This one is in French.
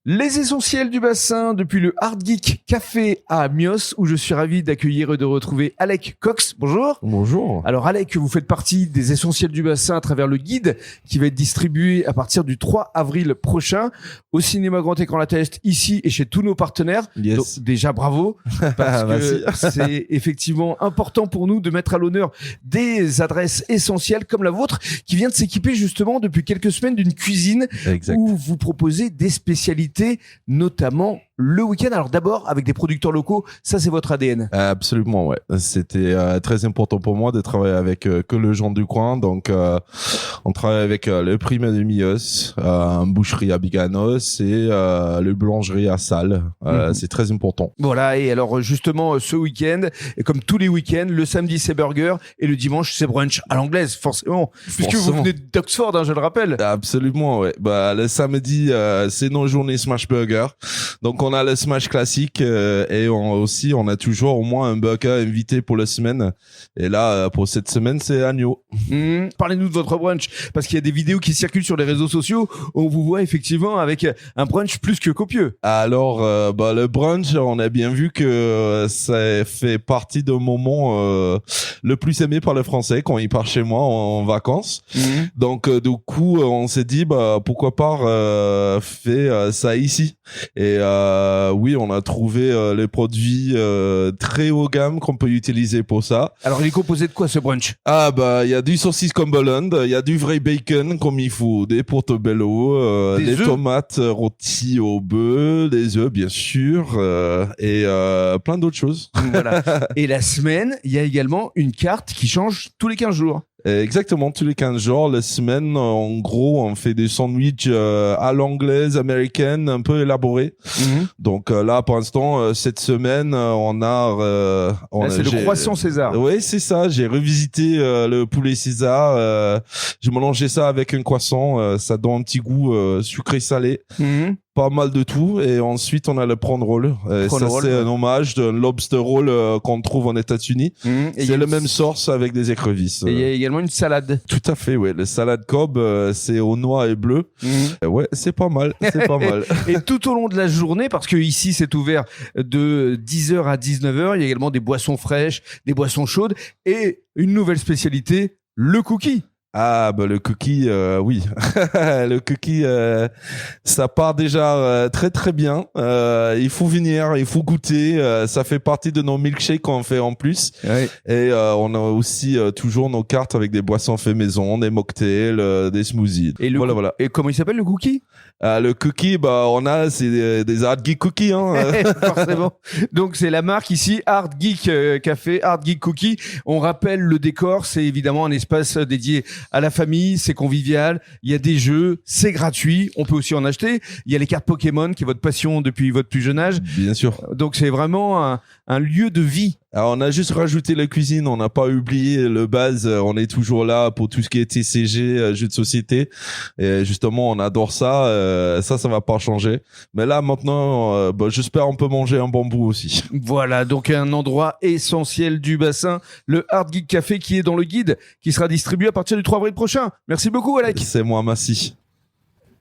Les essentiels du bassin depuis le Hard Geek Café à Amios où je suis ravi d'accueillir et de retrouver Alec Cox. Bonjour. Bonjour. Alors Alec, vous faites partie des essentiels du bassin à travers le guide qui va être distribué à partir du 3 avril prochain au cinéma Grand Écran La Teste ici et chez tous nos partenaires. Yes. Donc, déjà bravo parce que c'est effectivement important pour nous de mettre à l'honneur des adresses essentielles comme la vôtre qui vient de s'équiper justement depuis quelques semaines d'une cuisine Exact. où vous proposez des spécialités, notamment le week-end. Alors d'abord, avec des producteurs locaux, ça c'est votre ADN. Absolument, ouais. C'était très important pour moi de travailler avec que le gens du coin. Donc, on travaille avec le Prima de Millos, une boucherie à Biganos et le boulangerie à Salles. C'est très important. Voilà, et alors justement, ce week-end, et comme tous les week-ends, le samedi c'est burger et le dimanche c'est brunch à l'anglaise, forcément. Puisque vous venez d'Oxford, hein, je le rappelle. Absolument, ouais. Bah, le samedi, c'est nos journées Smash Burger. Donc, on a le Smash classique et on a toujours au moins un burger invité pour la semaine. Et là, pour cette semaine, c'est agneau. Parlez-nous de votre brunch, parce qu'il y a des vidéos qui circulent sur les réseaux sociaux où on vous voit effectivement avec un brunch plus que copieux. Alors, le brunch, on a bien vu que ça fait partie d'un moment le plus aimé par les Français quand ils partent chez moi en vacances. Donc, du coup, on s'est dit, pourquoi pas faire ça ici. Et oui, on a trouvé les produits très haut gamme qu'on peut utiliser pour ça. Alors, il est composé de quoi ce brunch? Il y a du saucisse Cumberland, il y a du vrai bacon comme il faut, des portobello, des tomates rôties au bœuf, des œufs bien sûr, et plein d'autres choses. Voilà. Et la semaine, il y a également une carte qui change tous les 15 jours. Exactement, tous les 15 jours, la semaine, en gros, on fait des sandwichs à l'anglaise, américaine, un peu élaborés. Donc là, pour l'instant, cette semaine, c'est le croissant César. Oui, c'est ça. J'ai revisité le poulet César. J'ai mélangé ça avec un croissant. Ça donne un petit goût sucré-salé. Pas mal de tout, et ensuite on a le prawn roll. C'est un hommage d'un lobster roll qu'on trouve en États-Unis. C'est la même sauce avec des écrevisses. Et il y a également une salade. Tout à fait, ouais. Le salade Cobb, c'est au noix et bleu. Ouais, c'est pas mal, c'est pas mal. Et tout au long de la journée, parce que ici c'est ouvert de 10h à 19h, il y a également des boissons fraîches, des boissons chaudes et une nouvelle spécialité, le cookie. Le cookie, oui. Le cookie, ça part déjà très très bien. Il faut venir, il faut goûter. Ça fait partie de nos milkshakes qu'on fait en plus. Ouais. Et on a aussi toujours nos cartes avec des boissons fait maison, des mocktails, des smoothies. Et voilà. Et comment il s'appelle le cookie? Le cookie, c'est des Hard Geek Cookies, hein. Forcément. Donc c'est la marque ici, Hard Geek Café, Hard Geek Cookie. On rappelle le décor, c'est évidemment un espace dédié à la famille, c'est convivial, il y a des jeux, c'est gratuit, on peut aussi en acheter. Il y a les cartes Pokémon qui est votre passion depuis votre plus jeune âge. Bien sûr. Donc c'est vraiment un lieu de vie. Alors, on a juste rajouté la cuisine, on n'a pas oublié le base, on est toujours là pour tout ce qui est TCG, jeux de société. Et justement, on adore ça, ça va pas changer. Mais là, maintenant, j'espère on peut manger un bambou aussi. Voilà, donc un endroit essentiel du bassin, le Hard Geek Café qui est dans le guide, qui sera distribué à partir du 3 avril prochain. Merci beaucoup, Alec. C'est moi, merci.